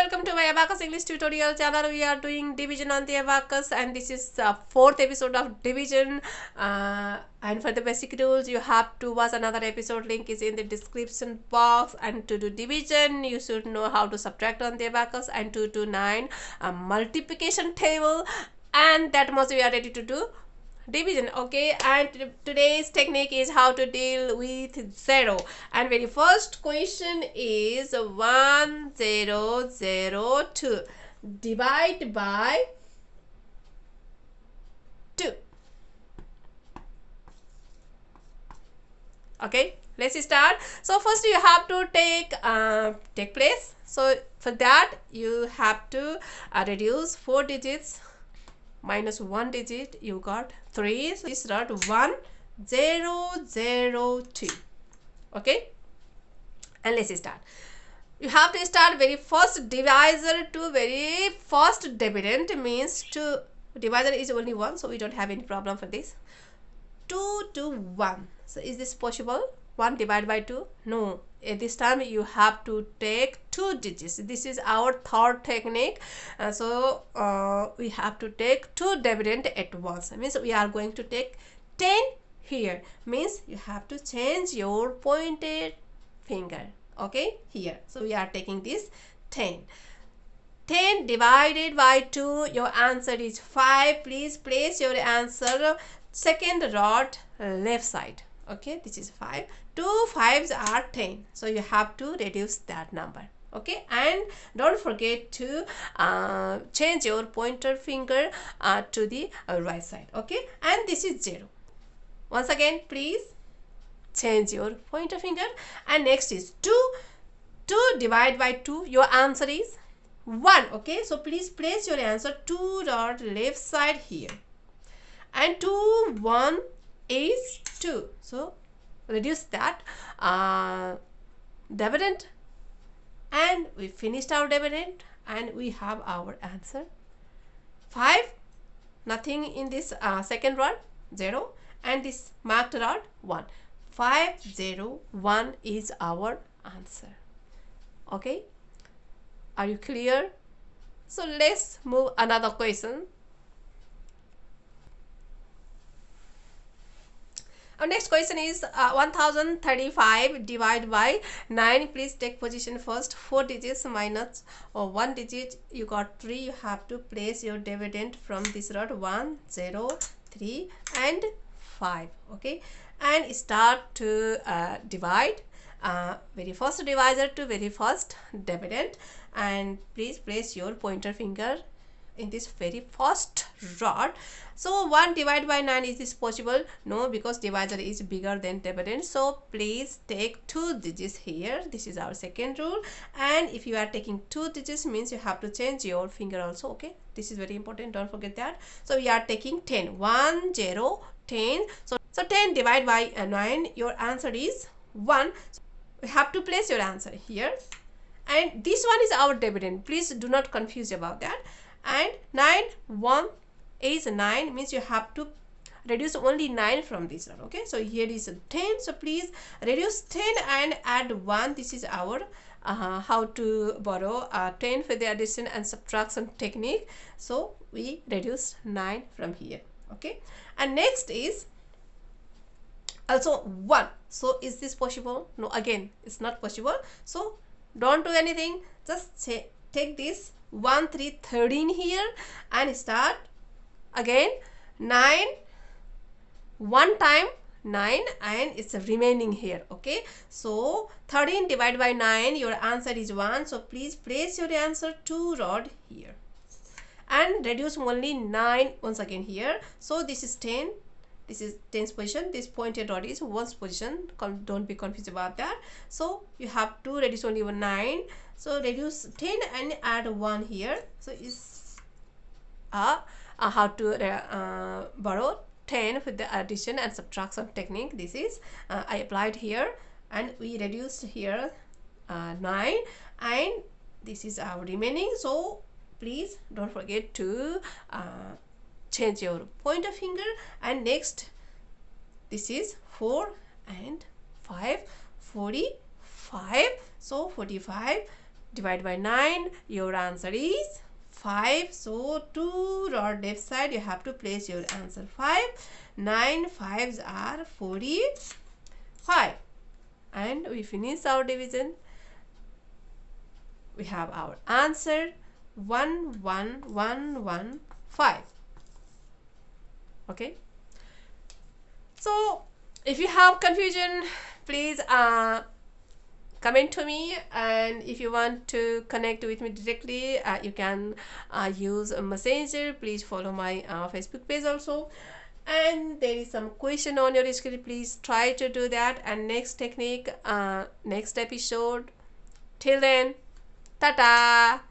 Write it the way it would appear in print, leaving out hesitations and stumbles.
welcome to my Abacus English tutorial channel. We are doing division on the Abacus, and this is the 4th episode of division. And for the basic rules, you have to watch another episode. Link is in the description box. And to do division, you should know how to subtract on the Abacus, and 2 to 9 a multiplication table, and that much we are ready to do division. Okay, and today's technique is how to deal with 0. And very first question is 1002 divide by 2. Okay, let's start. So first you have to take place. So for that you have to reduce 4 digits minus 1 digit. You got 3, so this dot 1002. Okay, and let's start. You have to start very first divisor to very first dividend, means to divisor is only 1, so we don't have any problem for this. 2 to 1. So is this possible? 1 divided by 2? No. At this time you have to take 2 digits. This is our third technique. So we have to take 2 dividend at once. Means we are going to take 10 here. Means you have to change your pointed finger. Okay, here. So we are taking this 10. 10 divided by 2. Your answer is 5. Please place your answer second rod left side. Okay, this is 5. 2 5s are 10, so you have to reduce that number. Okay, and don't forget to change your pointer finger to the right side. Okay, and this is 0. Once again, please change your pointer finger. And next is 2. 2 divided by 2. Your answer is 1. Okay, so please place your answer 2 dot left side here. And 2 1 is 2. So reduce that dividend, and we finished our dividend, and we have our answer 5. Nothing in this second rod, 0, and this marked rod 1. 501 is our answer. Okay, are you clear? So let's move another question. Our next question is 1035 divided by 9. Please take position first. 4 digits minus 1 digit. You got 3. You have to place your dividend from this rod 1, 0, 3 and 5. Okay, and start to divide. Very first divisor to very first dividend, and please place your pointer finger in this very first rod. So 1 divided by 9, is this possible? No, because divisor is bigger than dividend. So please take 2 digits here. This is our second rule. And if you are taking 2 digits, means you have to change your finger also. Okay, this is very important, don't forget that. So we are taking 10. 1 0 10. So 10 divided by 9. Your answer is 1. So we have to place your answer here, and this one is our dividend. Please do not confuse about that. And 9 1 is 9, means you have to reduce only 9 from this one. Okay, so here is 10, so please reduce 10 and add 1. This is our how to borrow 10 for the addition and subtraction technique. So we reduce 9 from here. Okay, and next is also 1. So is this possible? No, again it's not possible. So don't do anything, just take this 1 3 13 here and start again 9 1 time 9, and it's remaining here. Okay, so 13 divided by 9, your answer is 1. So please place your answer 2 rod here and reduce only 9 once again here. So this is 10. This is 10th position. This pointed rod is 1st position. Don't be confused about that. So you have to reduce only 9. So reduce 10 and add 1 here. So is how to borrow 10 with the addition and subtraction technique. This is I applied here, and we reduced here 9, and this is our remaining. So please don't forget to change your pointer finger. And next, this is 4 and 5 45. So 45 divide by 9, your answer is 5. So to your left side you have to place your answer 5. 9 5s are 45, and we finish our division. We have our answer 11115. Okay, so if you have confusion, please comment to me, and if you want to connect with me directly, you can use a messenger. Please follow my Facebook page also, and there is some question on your screen. Please try to do that, and next technique, next episode. Till then, ta-ta.